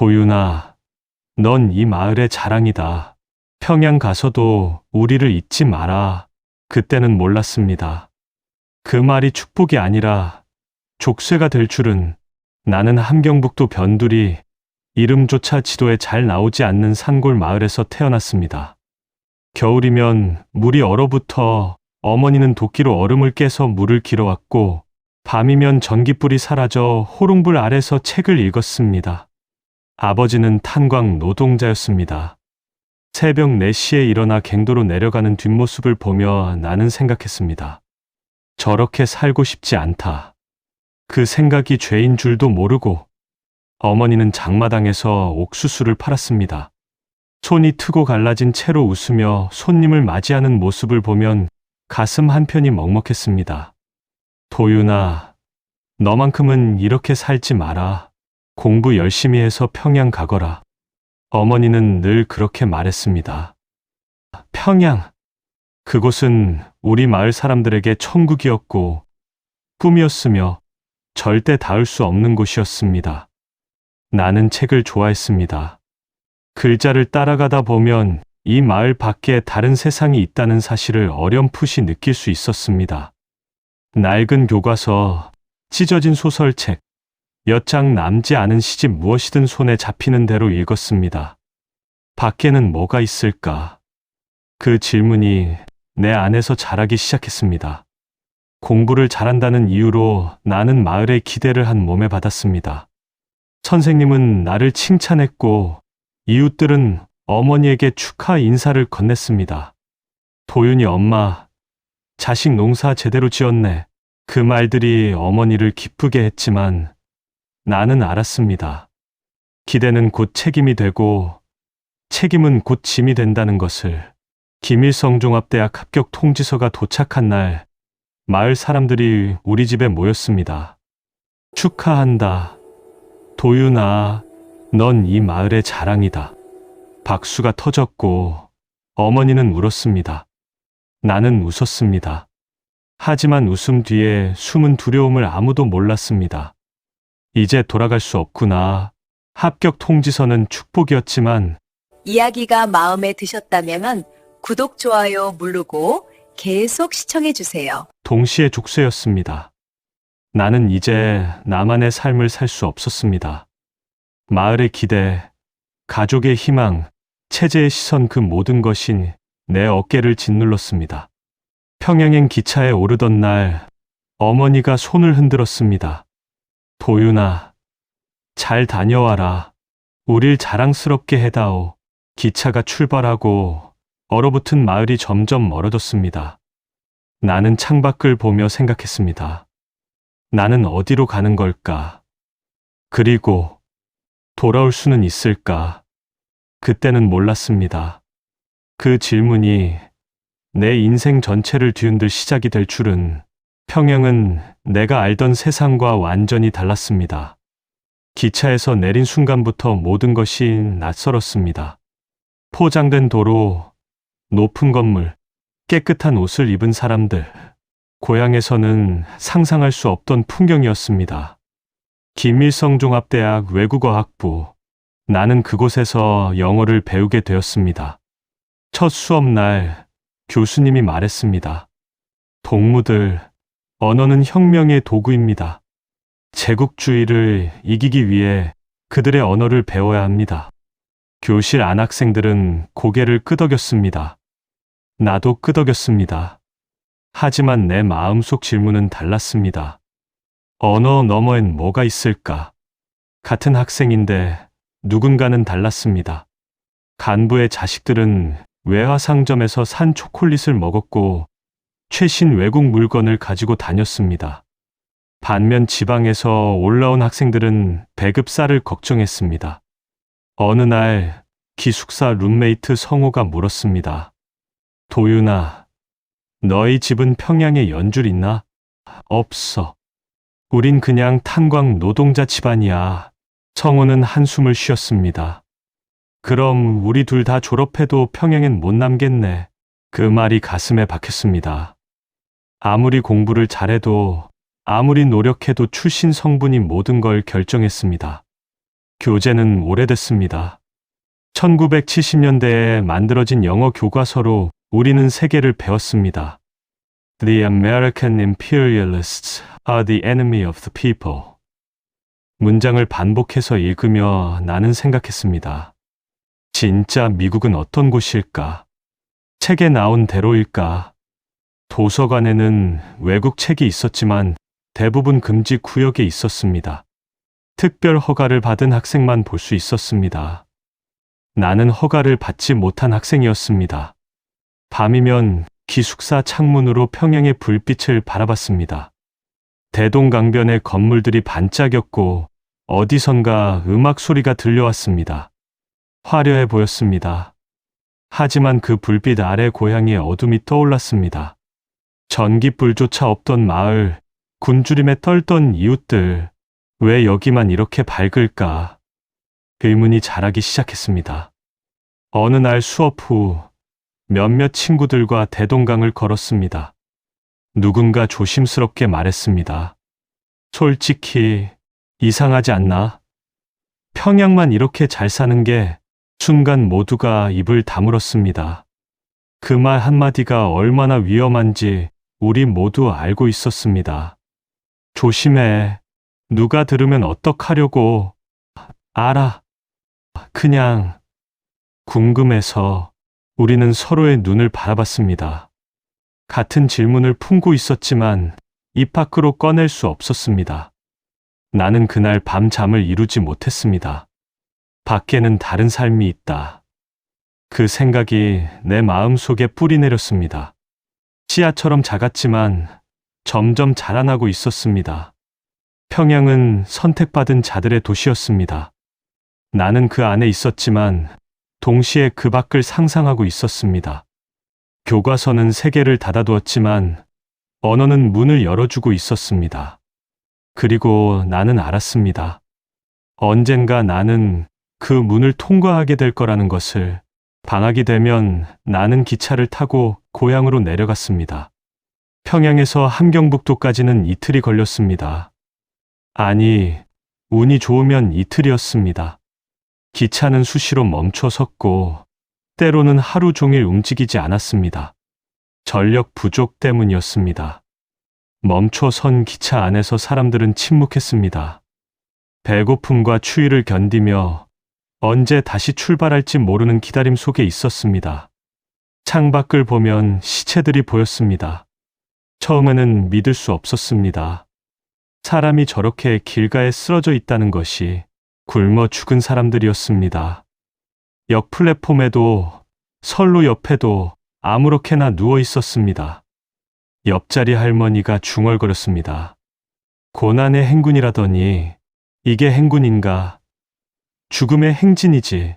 도윤아, 넌 이 마을의 자랑이다. 평양 가서도 우리를 잊지 마라. 그때는 몰랐습니다. 그 말이 축복이 아니라 족쇄가 될 줄은. 나는 함경북도 변두리, 이름조차 지도에 잘 나오지 않는 산골 마을에서 태어났습니다. 겨울이면 물이 얼어붙어 어머니는 도끼로 얼음을 깨서 물을 길어왔고, 밤이면 전깃불이 사라져 호롱불 아래서 책을 읽었습니다. 아버지는 탄광 노동자였습니다. 새벽 4시에 일어나 갱도로 내려가는 뒷모습을 보며 나는 생각했습니다. 저렇게 살고 싶지 않다. 그 생각이 죄인 줄도 모르고. 어머니는 장마당에서 옥수수를 팔았습니다. 손이 트고 갈라진 채로 웃으며 손님을 맞이하는 모습을 보면 가슴 한편이 먹먹했습니다. 도윤아, 너만큼은 이렇게 살지 마라. 공부 열심히 해서 평양 가거라. 어머니는 늘 그렇게 말했습니다. 평양. 그곳은 우리 마을 사람들에게 천국이었고 꿈이었으며 절대 닿을 수 없는 곳이었습니다. 나는 책을 좋아했습니다. 글자를 따라가다 보면 이 마을 밖에 다른 세상이 있다는 사실을 어렴풋이 느낄 수 있었습니다. 낡은 교과서, 찢어진 소설책, 몇 장 남지 않은 시집 무엇이든 손에 잡히는 대로 읽었습니다. 밖에는 뭐가 있을까? 그 질문이 내 안에서 자라기 시작했습니다. 공부를 잘한다는 이유로 나는 마을의 기대를 한 몸에 받았습니다. 선생님은 나를 칭찬했고 이웃들은 어머니에게 축하 인사를 건넸습니다. 도윤이 엄마, 자식 농사 제대로 지었네. 그 말들이 어머니를 기쁘게 했지만 나는 알았습니다. 기대는 곧 책임이 되고 책임은 곧 짐이 된다는 것을. 김일성종합대학 합격 통지서가 도착한 날 마을 사람들이 우리 집에 모였습니다. 축하한다. 도윤아, 넌 이 마을의 자랑이다. 박수가 터졌고 어머니는 울었습니다. 나는 웃었습니다. 하지만 웃음 뒤에 숨은 두려움을 아무도 몰랐습니다. 이제 돌아갈 수 없구나. 합격 통지서는 축복이었지만 이야기가 마음에 드셨다면 구독, 좋아요 누르고 계속 시청해주세요. 동시에 족쇄였습니다. 나는 이제 나만의 삶을 살 수 없었습니다. 마을의 기대, 가족의 희망, 체제의 시선, 그 모든 것이 내 어깨를 짓눌렀습니다. 평양행 기차에 오르던 날 어머니가 손을 흔들었습니다. 도윤아, 잘 다녀와라. 우릴 자랑스럽게 해다오. 기차가 출발하고 얼어붙은 마을이 점점 멀어졌습니다. 나는 창밖을 보며 생각했습니다. 나는 어디로 가는 걸까? 그리고 돌아올 수는 있을까? 그때는 몰랐습니다. 그 질문이 내 인생 전체를 뒤흔들 시작이 될 줄은. 평양은 내가 알던 세상과 완전히 달랐습니다. 기차에서 내린 순간부터 모든 것이 낯설었습니다. 포장된 도로, 높은 건물, 깨끗한 옷을 입은 사람들. 고향에서는 상상할 수 없던 풍경이었습니다. 김일성종합대학 외국어학부. 나는 그곳에서 영어를 배우게 되었습니다. 첫 수업날 교수님이 말했습니다. 동무들, 언어는 혁명의 도구입니다. 제국주의를 이기기 위해 그들의 언어를 배워야 합니다. 교실 안 학생들은 고개를 끄덕였습니다. 나도 끄덕였습니다. 하지만 내 마음속 질문은 달랐습니다. 언어 너머엔 뭐가 있을까? 같은 학생인데 누군가는 달랐습니다. 간부의 자식들은 외화상점에서 산 초콜릿을 먹었고 최신 외국 물건을 가지고 다녔습니다. 반면 지방에서 올라온 학생들은 배급사를 걱정했습니다. 어느 날 기숙사 룸메이트 성호가 물었습니다. 도윤아, 너희 집은 평양에 연줄 있나? 없어. 우린 그냥 탄광 노동자 집안이야. 성호는 한숨을 쉬었습니다. 그럼 우리 둘 다 졸업해도 평양엔 못 남겠네. 그 말이 가슴에 박혔습니다. 아무리 공부를 잘해도, 아무리 노력해도 출신 성분이 모든 걸 결정했습니다. 교재는 오래됐습니다. 1970년대에 만들어진 영어 교과서로 우리는 세계를 배웠습니다. The American imperialists are the enemy of the people. 문장을 반복해서 읽으며 나는 생각했습니다. 진짜 미국은 어떤 곳일까? 책에 나온 대로일까? 도서관에는 외국 책이 있었지만 대부분 금지 구역에 있었습니다. 특별 허가를 받은 학생만 볼 수 있었습니다. 나는 허가를 받지 못한 학생이었습니다. 밤이면 기숙사 창문으로 평양의 불빛을 바라봤습니다. 대동강변의 건물들이 반짝였고 어디선가 음악 소리가 들려왔습니다. 화려해 보였습니다. 하지만 그 불빛 아래 고향의 어둠이 떠올랐습니다. 전깃불조차 없던 마을, 굶주림에 떨던 이웃들, 왜 여기만 이렇게 밝을까? 의문이 자라기 시작했습니다. 어느 날 수업 후 몇몇 친구들과 대동강을 걸었습니다. 누군가 조심스럽게 말했습니다. 솔직히 이상하지 않나? 평양만 이렇게 잘 사는 게 순간 모두가 입을 다물었습니다. 그 말 한마디가 얼마나 위험한지 우리 모두 알고 있었습니다. 조심해. 누가 들으면 어떡하려고. 알아. 그냥 궁금해서 우리는 서로의 눈을 바라봤습니다. 같은 질문을 품고 있었지만 입 밖으로 꺼낼 수 없었습니다. 나는 그날 밤 잠을 이루지 못했습니다. 밖에는 다른 삶이 있다. 그 생각이 내 마음속에 뿌리 내렸습니다. 씨앗처럼 작았지만 점점 자라나고 있었습니다. 평양은 선택받은 자들의 도시였습니다. 나는 그 안에 있었지만 동시에 그 밖을 상상하고 있었습니다. 교과서는 세계를 닫아두었지만 언어는 문을 열어주고 있었습니다. 그리고 나는 알았습니다. 언젠가 나는 그 문을 통과하게 될 거라는 것을. 방학이 되면 나는 기차를 타고 고향으로 내려갔습니다. 평양에서 함경북도까지는 이틀이 걸렸습니다. 아니, 운이 좋으면 이틀이었습니다. 기차는 수시로 멈춰 섰고 때로는 하루 종일 움직이지 않았습니다. 전력 부족 때문이었습니다. 멈춰 선 기차 안에서 사람들은 침묵했습니다. 배고픔과 추위를 견디며 언제 다시 출발할지 모르는 기다림 속에 있었습니다. 창밖을 보면 시체들이 보였습니다. 처음에는 믿을 수 없었습니다. 사람이 저렇게 길가에 쓰러져 있다는 것이 굶어 죽은 사람들이었습니다. 역 플랫폼에도 선로 옆에도 아무렇게나 누워 있었습니다. 옆자리 할머니가 중얼거렸습니다. 고난의 행군이라더니 이게 행군인가? 죽음의 행진이지.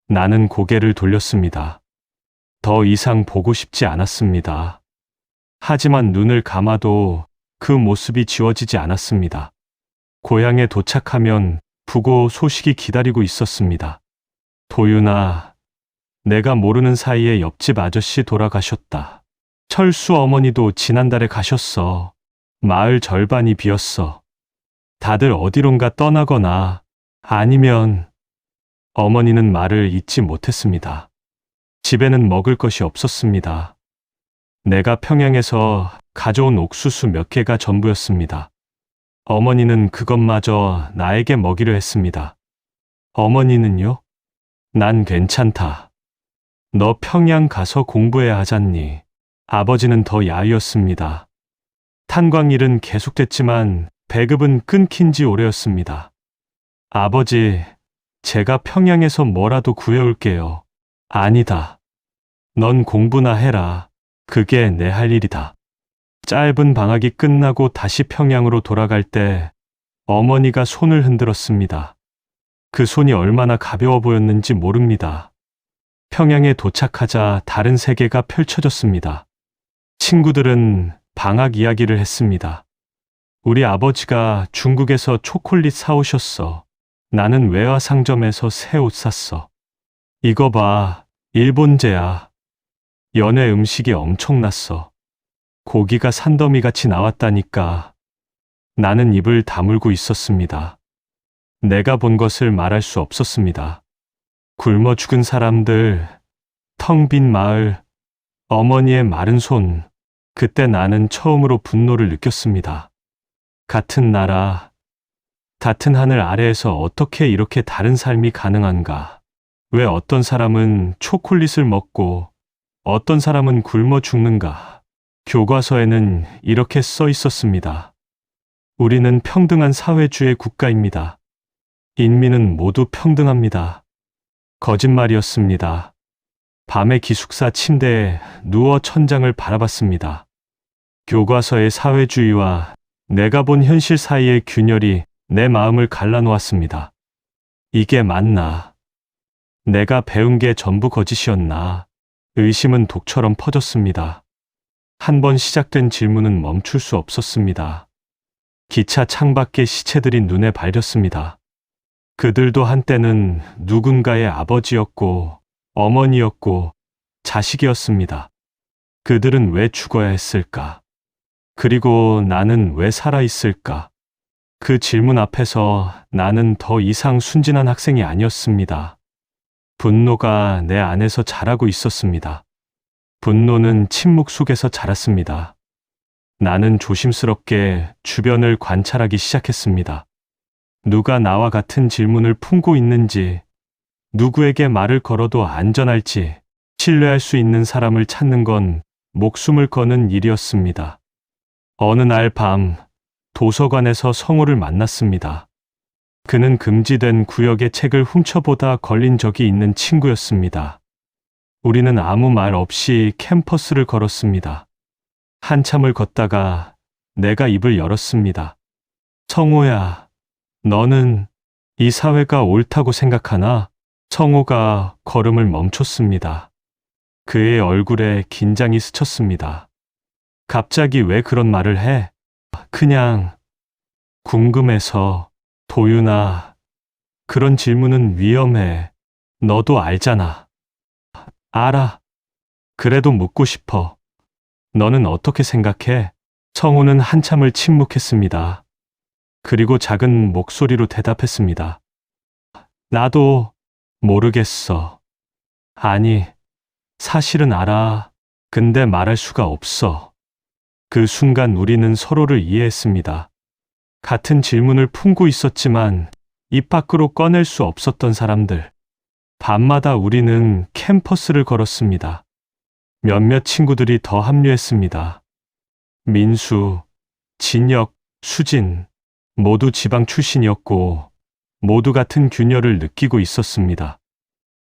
나는 고개를 돌렸습니다. 더 이상 보고 싶지 않았습니다. 하지만 눈을 감아도 그 모습이 지워지지 않았습니다. 고향에 도착하면 부고 소식이 기다리고 있었습니다. 도윤아, 내가 모르는 사이에 옆집 아저씨 돌아가셨다. 철수 어머니도 지난달에 가셨어. 마을 절반이 비었어. 다들 어디론가 떠나거나 아니면 어머니는 말을 잇지 못했습니다. 집에는 먹을 것이 없었습니다. 내가 평양에서 가져온 옥수수 몇 개가 전부였습니다. 어머니는 그것마저 나에게 먹이려 했습니다. 어머니는요? 난 괜찮다. 너 평양 가서 공부해야 하잖니. 아버지는 더 야위었습니다. 탄광일은 계속됐지만 배급은 끊긴 지 오래였습니다. 아버지, 제가 평양에서 뭐라도 구해올게요. 아니다. 넌 공부나 해라. 그게 내 할 일이다. 짧은 방학이 끝나고 다시 평양으로 돌아갈 때 어머니가 손을 흔들었습니다. 그 손이 얼마나 가벼워 보였는지 모릅니다. 평양에 도착하자 다른 세계가 펼쳐졌습니다. 친구들은 방학 이야기를 했습니다. 우리 아버지가 중국에서 초콜릿 사오셨어. 나는 외화 상점에서 새 옷 샀어. 이거 봐, 일본제야. 연회 음식이 엄청났어. 고기가 산더미같이 나왔다니까. 나는 입을 다물고 있었습니다. 내가 본 것을 말할 수 없었습니다. 굶어 죽은 사람들, 텅 빈 마을, 어머니의 마른 손. 그때 나는 처음으로 분노를 느꼈습니다. 같은 나라, 같은 하늘 아래에서 어떻게 이렇게 다른 삶이 가능한가? 왜 어떤 사람은 초콜릿을 먹고 어떤 사람은 굶어 죽는가? 교과서에는 이렇게 써 있었습니다. 우리는 평등한 사회주의 국가입니다. 인민은 모두 평등합니다. 거짓말이었습니다. 밤에 기숙사 침대에 누워 천장을 바라봤습니다. 교과서의 사회주의와 내가 본 현실 사이의 균열이 내 마음을 갈라놓았습니다. 이게 맞나? 내가 배운 게 전부 거짓이었나? 의심은 독처럼 퍼졌습니다. 한 번 시작된 질문은 멈출 수 없었습니다. 기차 창밖에 시체들이 눈에 밟혔습니다. 그들도 한때는 누군가의 아버지였고 어머니였고 자식이었습니다. 그들은 왜 죽어야 했을까? 그리고 나는 왜 살아있을까? 그 질문 앞에서 나는 더 이상 순진한 학생이 아니었습니다. 분노가 내 안에서 자라고 있었습니다. 분노는 침묵 속에서 자랐습니다. 나는 조심스럽게 주변을 관찰하기 시작했습니다. 누가 나와 같은 질문을 품고 있는지, 누구에게 말을 걸어도 안전할지, 신뢰할 수 있는 사람을 찾는 건 목숨을 거는 일이었습니다. 어느 날 밤, 도서관에서 성우를 만났습니다. 그는 금지된 구역의 책을 훔쳐보다 걸린 적이 있는 친구였습니다. 우리는 아무 말 없이 캠퍼스를 걸었습니다. 한참을 걷다가 내가 입을 열었습니다. 성호야, 너는 이 사회가 옳다고 생각하나? 성호가 걸음을 멈췄습니다. 그의 얼굴에 긴장이 스쳤습니다. 갑자기 왜 그런 말을 해? 그냥 궁금해서. 도윤아, 그런 질문은 위험해. 너도 알잖아. 알아. 그래도 묻고 싶어. 너는 어떻게 생각해? 성우는 한참을 침묵했습니다. 그리고 작은 목소리로 대답했습니다. 나도 모르겠어. 아니, 사실은 알아. 근데 말할 수가 없어. 그 순간 우리는 서로를 이해했습니다. 같은 질문을 품고 있었지만 입 밖으로 꺼낼 수 없었던 사람들. 밤마다 우리는 캠퍼스를 걸었습니다. 몇몇 친구들이 더 합류했습니다. 민수, 진혁, 수진, 모두 지방 출신이었고 모두 같은 균열을 느끼고 있었습니다.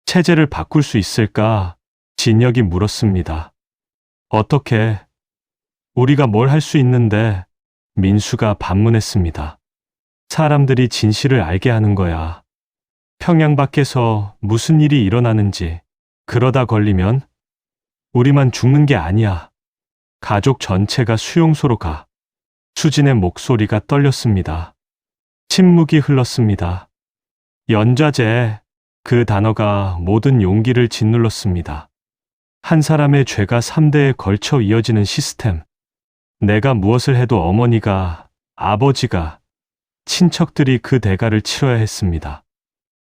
체제를 바꿀 수 있을까? 진혁이 물었습니다. 어떻게? 우리가 뭘 할 수 있는데? 민수가 반문했습니다. 사람들이 진실을 알게 하는 거야. 평양 밖에서 무슨 일이 일어나는지. 그러다 걸리면 우리만 죽는 게 아니야. 가족 전체가 수용소로 가. 수진의 목소리가 떨렸습니다. 침묵이 흘렀습니다. 연좌제, 그 단어가 모든 용기를 짓눌렀습니다. 한 사람의 죄가 3대에 걸쳐 이어지는 시스템. 내가 무엇을 해도 어머니가, 아버지가, 친척들이 그 대가를 치러야 했습니다.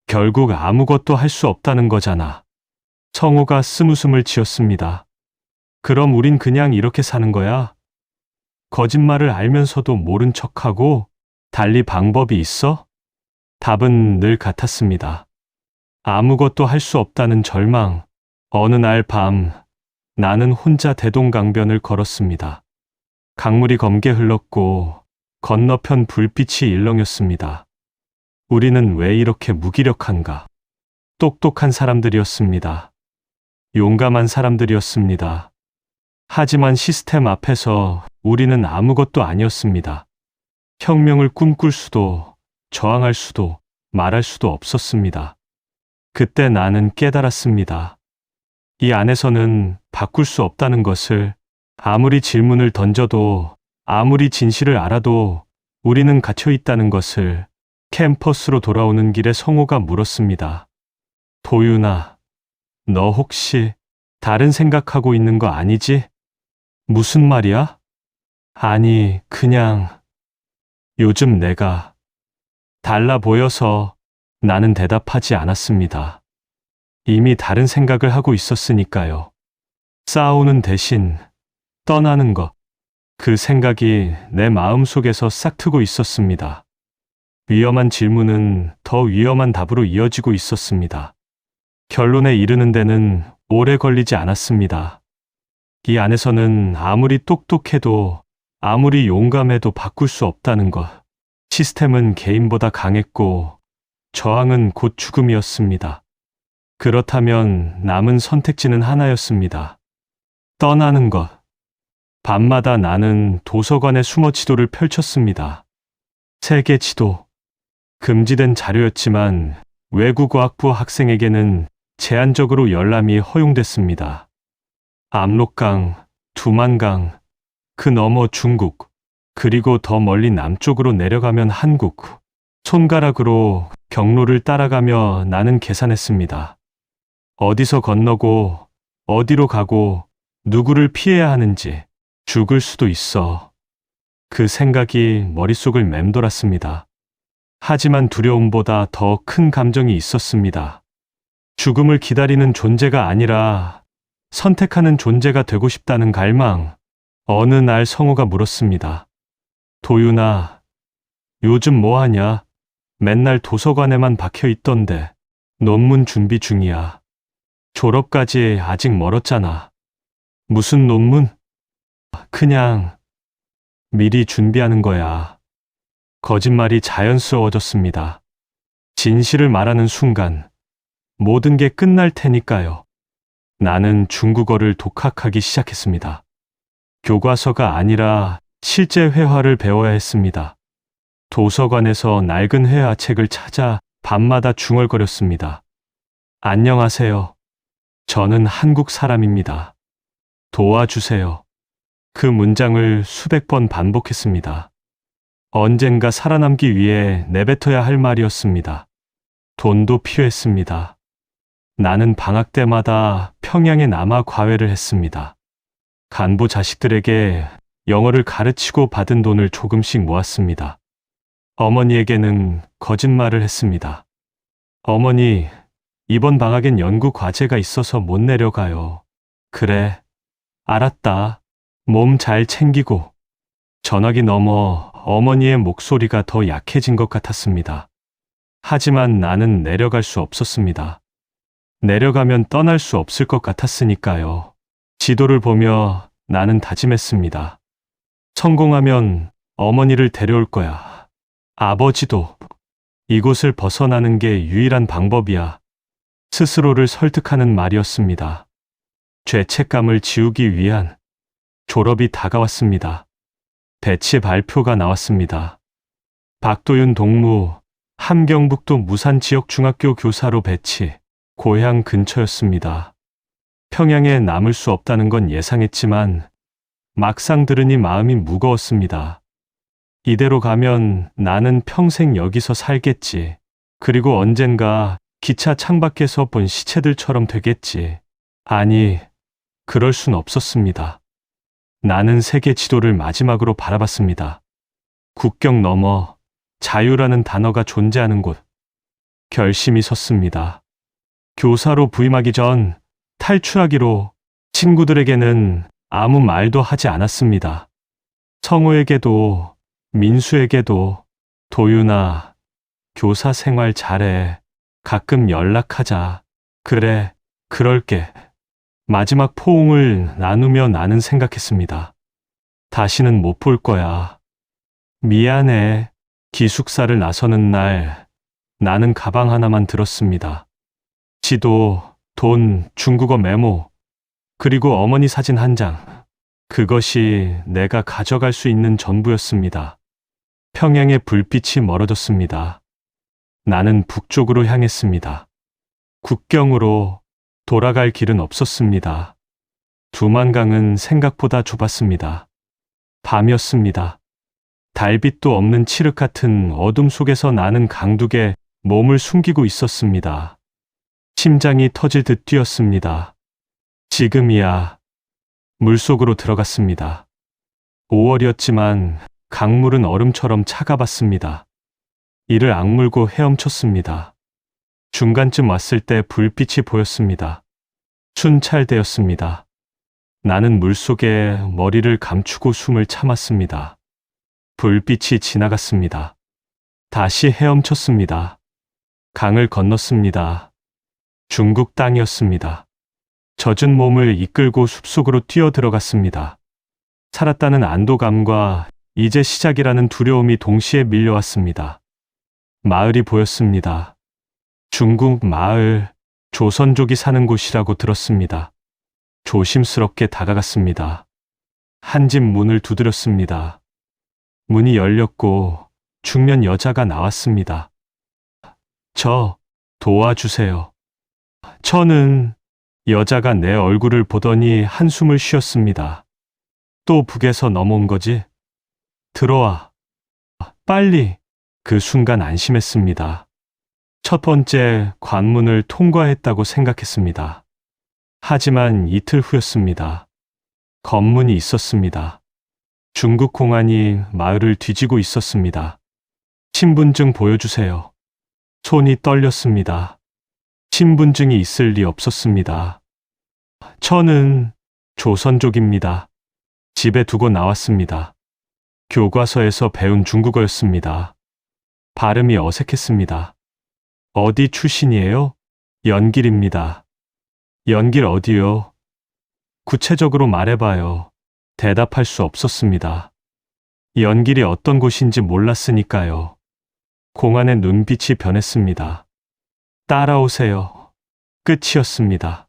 결국 아무것도 할 수 없다는 거잖아. 성우가 쓴웃음을 지었습니다. 그럼 우린 그냥 이렇게 사는 거야? 거짓말을 알면서도 모른 척하고 달리 방법이 있어? 답은 늘 같았습니다. 아무것도 할 수 없다는 절망. 어느 날 밤, 나는 혼자 대동강변을 걸었습니다. 강물이 검게 흘렀고 건너편 불빛이 일렁였습니다. 우리는 왜 이렇게 무기력한가? 똑똑한 사람들이었습니다. 용감한 사람들이었습니다. 하지만 시스템 앞에서 우리는 아무것도 아니었습니다. 혁명을 꿈꿀 수도, 저항할 수도, 말할 수도 없었습니다. 그때 나는 깨달았습니다. 이 안에서는 바꿀 수 없다는 것을. 아무리 질문을 던져도, 아무리 진실을 알아도 우리는 갇혀 있다는 것을. 캠퍼스로 돌아오는 길에 성호가 물었습니다. 도윤아, 너 혹시 다른 생각하고 있는 거 아니지? 무슨 말이야? 아니, 그냥 요즘 내가 달라 보여서 나는 대답하지 않았습니다. 이미 다른 생각을 하고 있었으니까요. 싸우는 대신 떠나는 것. 그 생각이 내 마음속에서 싹트고 있었습니다. 위험한 질문은 더 위험한 답으로 이어지고 있었습니다. 결론에 이르는 데는 오래 걸리지 않았습니다. 이 안에서는 아무리 똑똑해도 아무리 용감해도 바꿀 수 없다는 것. 시스템은 개인보다 강했고 저항은 곧 죽음이었습니다. 그렇다면 남은 선택지는 하나였습니다. 떠나는 것. 밤마다 나는 도서관에 숨어 지도를 펼쳤습니다. 세계 지도. 금지된 자료였지만 외국어학부 학생에게는 제한적으로 열람이 허용됐습니다. 압록강, 두만강, 그 너머 중국, 그리고 더 멀리 남쪽으로 내려가면 한국. 손가락으로 경로를 따라가며 나는 계산했습니다. 어디서 건너고, 어디로 가고, 누구를 피해야 하는지. 죽을 수도 있어. 그 생각이 머릿속을 맴돌았습니다. 하지만 두려움보다 더 큰 감정이 있었습니다. 죽음을 기다리는 존재가 아니라 선택하는 존재가 되고 싶다는 갈망. 어느 날 성우가 물었습니다. 도윤아, 요즘 뭐 하냐? 맨날 도서관에만 박혀 있던데. 논문 준비 중이야. 졸업까지 아직 멀었잖아. 무슨 논문? 그냥 미리 준비하는 거야. 거짓말이 자연스러워졌습니다. 진실을 말하는 순간 모든 게 끝날 테니까요. 나는 중국어를 독학하기 시작했습니다. 교과서가 아니라 실제 회화를 배워야 했습니다. 도서관에서 낡은 회화책을 찾아 밤마다 중얼거렸습니다. 안녕하세요. 저는 한국 사람입니다. 도와주세요. 그 문장을 수백 번 반복했습니다. 언젠가 살아남기 위해 내뱉어야 할 말이었습니다. 돈도 필요했습니다. 나는 방학 때마다 평양에 남아 과외를 했습니다. 간부 자식들에게 영어를 가르치고 받은 돈을 조금씩 모았습니다. 어머니에게는 거짓말을 했습니다. 어머니, 이번 방학엔 연구 과제가 있어서 못 내려가요. 그래, 알았다. 몸 잘 챙기고. 전화기 너머 어머니의 목소리가 더 약해진 것 같았습니다. 하지만 나는 내려갈 수 없었습니다. 내려가면 떠날 수 없을 것 같았으니까요. 지도를 보며 나는 다짐했습니다. 성공하면 어머니를 데려올 거야. 아버지도. 이곳을 벗어나는 게 유일한 방법이야. 스스로를 설득하는 말이었습니다. 죄책감을 지우기 위한. 졸업이 다가왔습니다. 배치 발표가 나왔습니다. 박도윤 동무, 함경북도 무산지역중학교 교사로 배치. 고향 근처였습니다. 평양에 남을 수 없다는 건 예상했지만 막상 들으니 마음이 무거웠습니다. 이대로 가면 나는 평생 여기서 살겠지. 그리고 언젠가 기차 창밖에서 본 시체들처럼 되겠지. 아니, 그럴 순 없었습니다. 나는 세계 지도를 마지막으로 바라봤습니다. 국경 너머 자유라는 단어가 존재하는 곳. 결심이 섰습니다. 교사로 부임하기 전 탈출하기로. 친구들에게는 아무 말도 하지 않았습니다. 성우에게도 민수에게도. 도윤아, 교사 생활 잘해. 가끔 연락하자. 그래, 그럴게. 마지막 포옹을 나누며 나는 생각했습니다. 다시는 못 볼 거야. 미안해. 기숙사를 나서는 날 나는 가방 하나만 들었습니다. 지도, 돈, 중국어 메모, 그리고 어머니 사진 한 장. 그것이 내가 가져갈 수 있는 전부였습니다. 평양의 불빛이 멀어졌습니다. 나는 북쪽으로 향했습니다. 국경으로. 돌아갈 길은 없었습니다. 두만강은 생각보다 좁았습니다. 밤이었습니다. 달빛도 없는 칠흑 같은 어둠 속에서 나는 강둑에 몸을 숨기고 있었습니다. 심장이 터질 듯 뛰었습니다. 지금이야. 물속으로 들어갔습니다. 5월이었지만 강물은 얼음처럼 차가웠습니다. 이를 악물고 헤엄쳤습니다. 중간쯤 왔을 때 불빛이 보였습니다. 순찰되었습니다. 나는 물속에 머리를 감추고 숨을 참았습니다. 불빛이 지나갔습니다. 다시 헤엄쳤습니다. 강을 건넜습니다. 중국 땅이었습니다. 젖은 몸을 이끌고 숲속으로 뛰어들어갔습니다. 살았다는 안도감과 이제 시작이라는 두려움이 동시에 밀려왔습니다. 마을이 보였습니다. 중국 마을, 조선족이 사는 곳이라고 들었습니다. 조심스럽게 다가갔습니다. 한 집 문을 두드렸습니다. 문이 열렸고 중년 여자가 나왔습니다. 저 도와주세요. 저는 여자가 내 얼굴을 보더니 한숨을 쉬었습니다. 또 북에서 넘어온 거지? 들어와. 빨리. 그 순간 안심했습니다. 첫 번째 관문을 통과했다고 생각했습니다. 하지만 이틀 후였습니다. 검문이 있었습니다. 중국 공안이 마을을 뒤지고 있었습니다. 신분증 보여주세요. 손이 떨렸습니다. 신분증이 있을 리 없었습니다. 저는 조선족입니다. 집에 두고 나왔습니다. 교과서에서 배운 중국어였습니다. 발음이 어색했습니다. 어디 출신이에요? 연길입니다. 연길 어디요? 구체적으로 말해봐요. 대답할 수 없었습니다. 연길이 어떤 곳인지 몰랐으니까요. 공안의 눈빛이 변했습니다. 따라오세요. 끝이었습니다.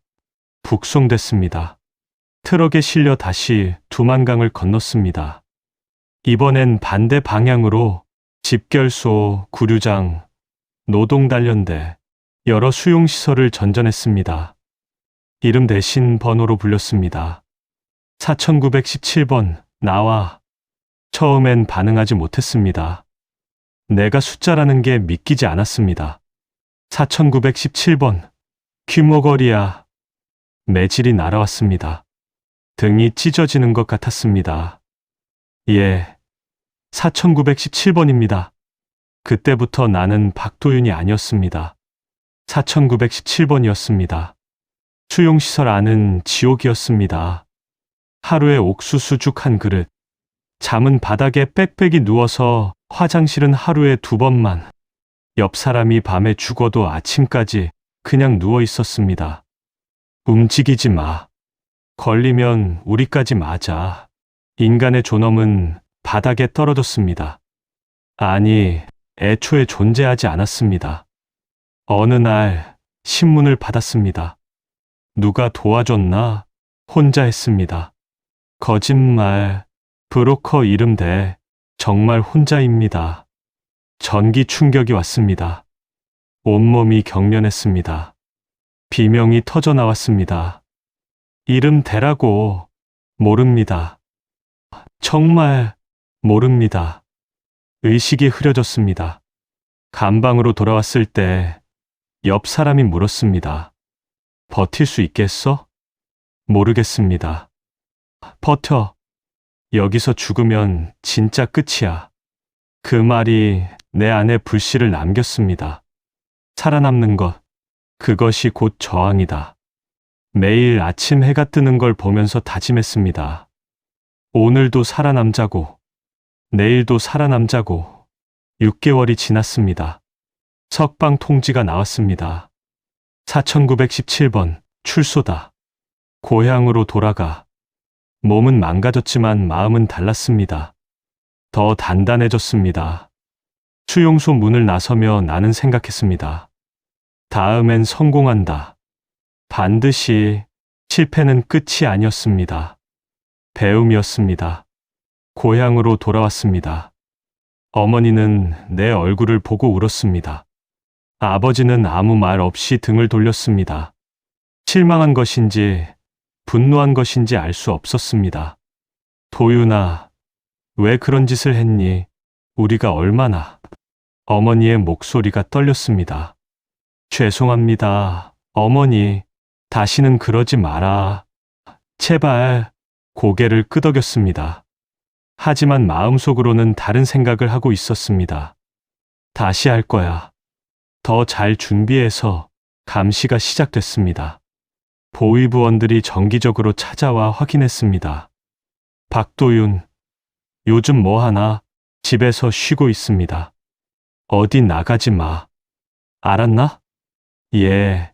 북송됐습니다. 트럭에 실려 다시 두만강을 건넜습니다. 이번엔 반대 방향으로 집결소, 구류장, 노동단련대, 여러 수용시설을 전전했습니다. 이름 대신 번호로 불렸습니다. 4917번, 나와. 처음엔 반응하지 못했습니다. 내가 숫자라는 게 믿기지 않았습니다. 4917번, 귀머거리야. 매질이 날아왔습니다. 등이 찢어지는 것 같았습니다. 예, 4917번입니다. 그때부터 나는 박도윤이 아니었습니다. 4917번이었습니다. 수용시설 안은 지옥이었습니다. 하루에 옥수수 죽 한 그릇, 잠은 바닥에 빽빽이 누워서 화장실은 하루에 2번만, 옆 사람이 밤에 죽어도 아침까지 그냥 누워 있었습니다. 움직이지 마. 걸리면 우리까지 맞아. 인간의 존엄은 바닥에 떨어졌습니다. 아니, 애초에 존재하지 않았습니다. 어느 날 신문을 받았습니다. 누가 도와줬나? 혼자 했습니다. 거짓말, 브로커 이름 대 정말 혼자입니다. 전기 충격이 왔습니다. 온몸이 경련했습니다. 비명이 터져 나왔습니다. 이름 대라고. 모릅니다. 정말 모릅니다. 의식이 흐려졌습니다. 감방으로 돌아왔을 때 옆 사람이 물었습니다. 버틸 수 있겠어? 모르겠습니다. 버텨. 여기서 죽으면 진짜 끝이야. 그 말이 내 안에 불씨를 남겼습니다. 살아남는 것, 그것이 곧 저항이다. 매일 아침 해가 뜨는 걸 보면서 다짐했습니다. 오늘도 살아남자고, 내일도 살아남자고. 6개월이 지났습니다. 석방 통지가 나왔습니다. 4917번, 출소다. 고향으로 돌아가. 몸은 망가졌지만 마음은 달랐습니다. 더 단단해졌습니다. 수용소 문을 나서며 나는 생각했습니다. 다음엔 성공한다. 반드시. 실패는 끝이 아니었습니다. 배움이었습니다. 고향으로 돌아왔습니다. 어머니는 내 얼굴을 보고 울었습니다. 아버지는 아무 말 없이 등을 돌렸습니다. 실망한 것인지 분노한 것인지 알 수 없었습니다. 도윤아, 왜 그런 짓을 했니? 우리가 얼마나. 어머니의 목소리가 떨렸습니다. 죄송합니다, 어머니. 다시는 그러지 마라. 제발. 고개를 끄덕였습니다. 하지만 마음속으로는 다른 생각을 하고 있었습니다. 다시 할 거야. 더 잘 준비해서 감시가 시작됐습니다. 보위부원들이 정기적으로 찾아와 확인했습니다. 박도윤, 요즘 뭐 하나? 집에서 쉬고 있습니다. 어디 나가지 마. 알았나? 예,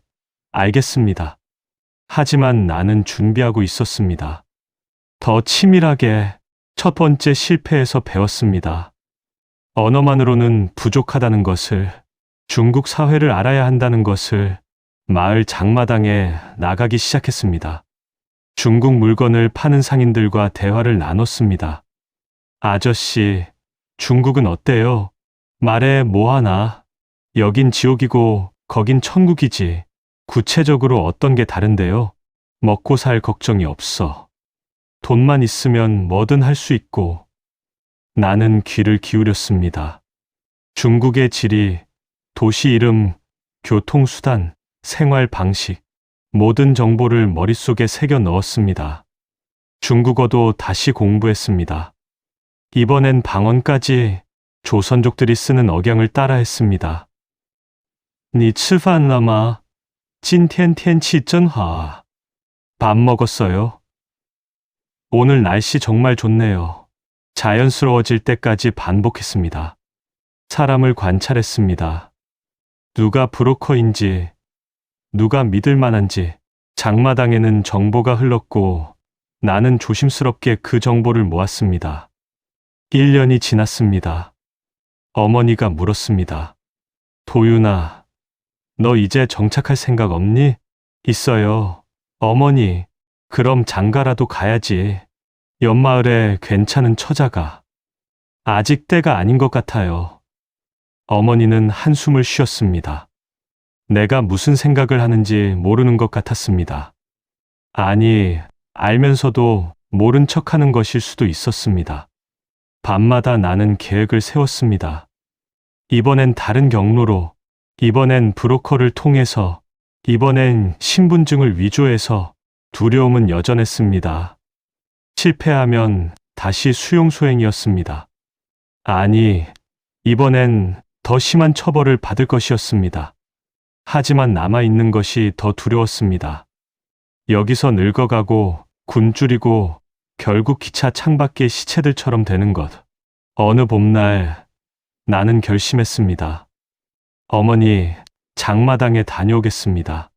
알겠습니다. 하지만 나는 준비하고 있었습니다. 더 치밀하게 첫 번째 실패에서 배웠습니다. 언어만으로는 부족하다는 것을, 중국 사회를 알아야 한다는 것을 마을 장마당에 나가기 시작했습니다. 중국 물건을 파는 상인들과 대화를 나눴습니다. 아저씨, 중국은 어때요? 말해 뭐하나? 여긴 지옥이고 거긴 천국이지. 구체적으로 어떤 게 다른데요? 먹고 살 걱정이 없어. 돈만 있으면 뭐든 할 수 있고. 나는 귀를 기울였습니다. 중국의 지리, 도시 이름, 교통수단, 생활 방식, 모든 정보를 머릿속에 새겨 넣었습니다. 중국어도 다시 공부했습니다. 이번엔 방언까지 조선족들이 쓰는 억양을 따라했습니다. 你吃饭了吗?今天天气真好. 밥 먹었어요? 오늘 날씨 정말 좋네요. 자연스러워질 때까지 반복했습니다. 사람을 관찰했습니다. 누가 브로커인지, 누가 믿을 만한지. 장마당에는 정보가 흘렀고 나는 조심스럽게 그 정보를 모았습니다. 1년이 지났습니다. 어머니가 물었습니다. 도윤아, 너 이제 정착할 생각 없니? 있어요. 어머니, 그럼 장가라도 가야지. 옆마을에 괜찮은 처자가. 아직 때가 아닌 것 같아요. 어머니는 한숨을 쉬었습니다. 내가 무슨 생각을 하는지 모르는 것 같았습니다. 아니, 알면서도 모른 척하는 것일 수도 있었습니다. 밤마다 나는 계획을 세웠습니다. 이번엔 다른 경로로, 이번엔 브로커를 통해서, 이번엔 신분증을 위조해서. 두려움은 여전했습니다. 실패하면 다시 수용소행이었습니다. 아니, 이번엔 더 심한 처벌을 받을 것이었습니다. 하지만 남아있는 것이 더 두려웠습니다. 여기서 늙어가고 굶주리고 결국 기차 창밖의 시체들처럼 되는 것. 어느 봄날 나는 결심했습니다. 어머니, 장마당에 다녀오겠습니다.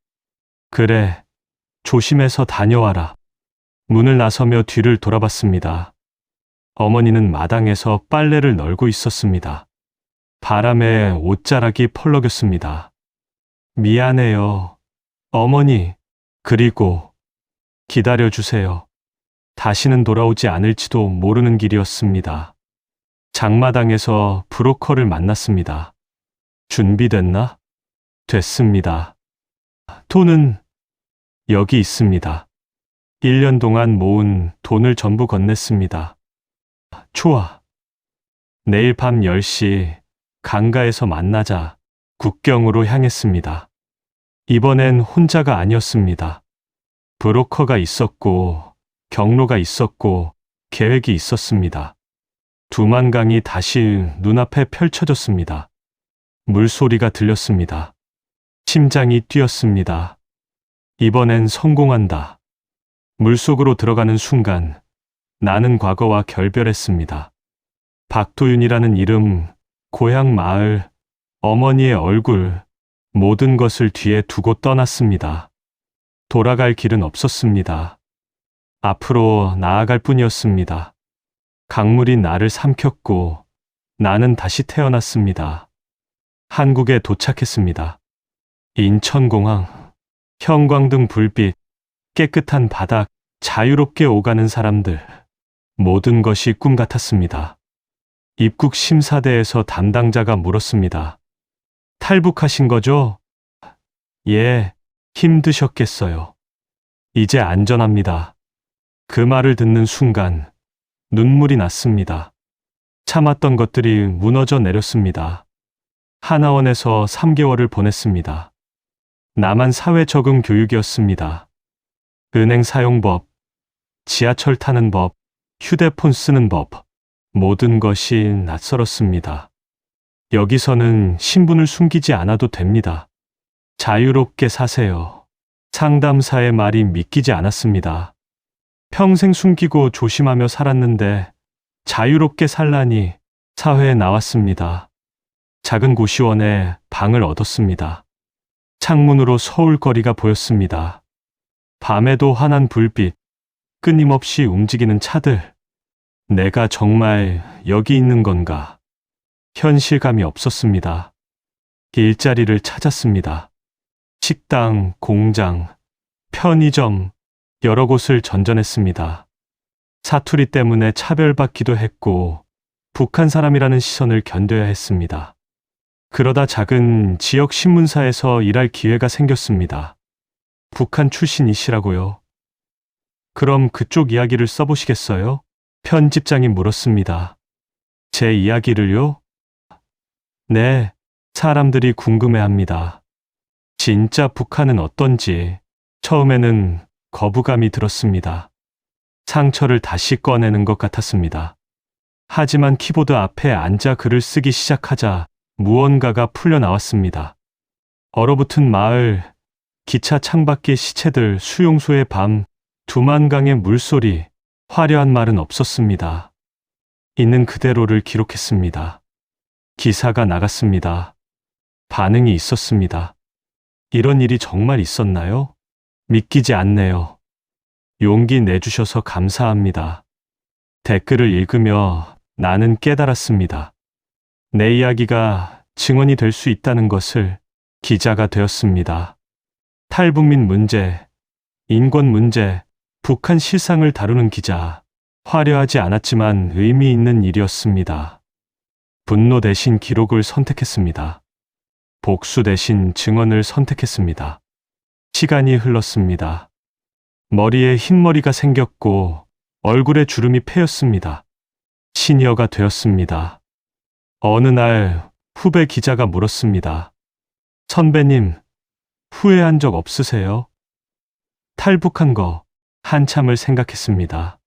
그래, 조심해서 다녀와라. 문을 나서며 뒤를 돌아봤습니다. 어머니는 마당에서 빨래를 널고 있었습니다. 바람에 옷자락이 펄럭였습니다. 미안해요, 어머니. 그리고 기다려주세요. 다시는 돌아오지 않을지도 모르는 길이었습니다. 장마당에서 브로커를 만났습니다. 준비됐나? 됐습니다. 돈은 여기 있습니다. 1년 동안 모은 돈을 전부 건넸습니다. 좋아. 내일 밤 10시 강가에서 만나자. 국경으로 향했습니다. 이번엔 혼자가 아니었습니다. 브로커가 있었고, 경로가 있었고, 계획이 있었습니다. 두만강이 다시 눈앞에 펼쳐졌습니다. 물소리가 들렸습니다. 심장이 뛰었습니다. 이번엔 성공한다. 물속으로 들어가는 순간 나는 과거와 결별했습니다. 박도윤이라는 이름, 고향 마을, 어머니의 얼굴, 모든 것을 뒤에 두고 떠났습니다. 돌아갈 길은 없었습니다. 앞으로 나아갈 뿐이었습니다. 강물이 나를 삼켰고 나는 다시 태어났습니다. 한국에 도착했습니다. 인천공항, 형광등 불빛, 깨끗한 바닥, 자유롭게 오가는 사람들. 모든 것이 꿈 같았습니다. 입국 심사대에서 담당자가 물었습니다. 탈북하신 거죠? 예, 힘드셨겠어요. 이제 안전합니다. 그 말을 듣는 순간 눈물이 났습니다. 참았던 것들이 무너져 내렸습니다. 하나원에서 3개월을 보냈습니다. 나만 사회 적응 교육이었습니다. 은행 사용법, 지하철 타는 법, 휴대폰 쓰는 법, 모든 것이 낯설었습니다. 여기서는 신분을 숨기지 않아도 됩니다. 자유롭게 사세요. 상담사의 말이 믿기지 않았습니다. 평생 숨기고 조심하며 살았는데 자유롭게 살라니 사회에 나왔습니다. 작은 고시원에 방을 얻었습니다. 창문으로 서울 거리가 보였습니다. 밤에도 환한 불빛, 끊임없이 움직이는 차들. 내가 정말 여기 있는 건가? 현실감이 없었습니다. 일자리를 찾았습니다. 식당, 공장, 편의점, 여러 곳을 전전했습니다. 사투리 때문에 차별받기도 했고, 북한 사람이라는 시선을 견뎌야 했습니다. 그러다 작은 지역 신문사에서 일할 기회가 생겼습니다. 북한 출신이시라고요? 그럼 그쪽 이야기를 써보시겠어요? 편집장이 물었습니다. 제 이야기를요? 네, 사람들이 궁금해합니다. 진짜 북한은 어떤지. 처음에는 거부감이 들었습니다. 상처를 다시 꺼내는 것 같았습니다. 하지만 키보드 앞에 앉아 글을 쓰기 시작하자 무언가가 풀려나왔습니다. 얼어붙은 마을, 기차 창밖의 시체들, 수용소의 밤, 두만강의 물소리, 화려한 말은 없었습니다. 있는 그대로를 기록했습니다. 기사가 나갔습니다. 반응이 있었습니다. 이런 일이 정말 있었나요? 믿기지 않네요. 용기 내주셔서 감사합니다. 댓글을 읽으며 나는 깨달았습니다. 내 이야기가 증언이 될 수 있다는 것을. 기자가 되었습니다. 탈북민 문제, 인권 문제, 북한 실상을 다루는 기자. 화려하지 않았지만 의미 있는 일이었습니다. 분노 대신 기록을 선택했습니다. 복수 대신 증언을 선택했습니다. 시간이 흘렀습니다. 머리에 흰머리가 생겼고 얼굴에 주름이 패였습니다. 시니어가 되었습니다. 어느 날 후배 기자가 물었습니다. 선배님, 후회한 적 없으세요? 탈북한 거 한참을 생각했습니다.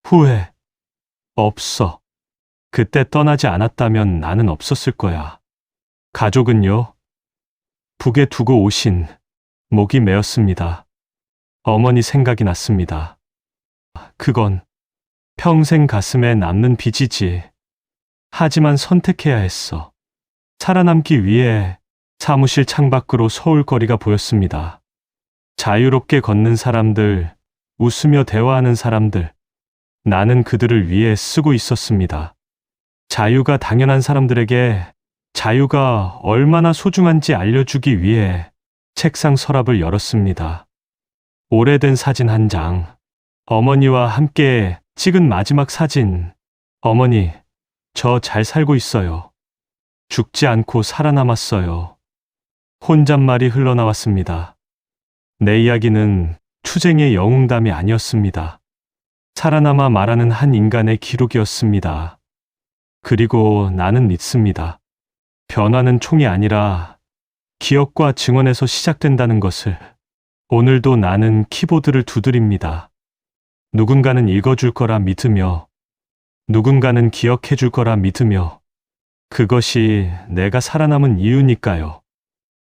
후회 없어. 그때 떠나지 않았다면 나는 없었을 거야. 가족은요? 북에 두고 오신 목이 메었습니다. 어머니 생각이 났습니다. 그건 평생 가슴에 남는 빚이지. 하지만 선택해야 했어. 살아남기 위해. 사무실 창밖으로 서울 거리가 보였습니다. 자유롭게 걷는 사람들, 웃으며 대화하는 사람들. 나는 그들을 위해 쓰고 있었습니다. 자유가 당연한 사람들에게 자유가 얼마나 소중한지 알려주기 위해 책상 서랍을 열었습니다. 오래된 사진 한 장. 어머니와 함께 찍은 마지막 사진. 어머니, 저 잘 살고 있어요. 죽지 않고 살아남았어요. 혼잣말이 흘러나왔습니다. 내 이야기는 투쟁의 영웅담이 아니었습니다. 살아남아 말하는 한 인간의 기록이었습니다. 그리고 나는 믿습니다. 변화는 총이 아니라 기억과 증언에서 시작된다는 것을. 오늘도 나는 키보드를 두드립니다. 누군가는 읽어줄 거라 믿으며, 누군가는 기억해줄 거라 믿으며, 그것이 내가 살아남은 이유니까요.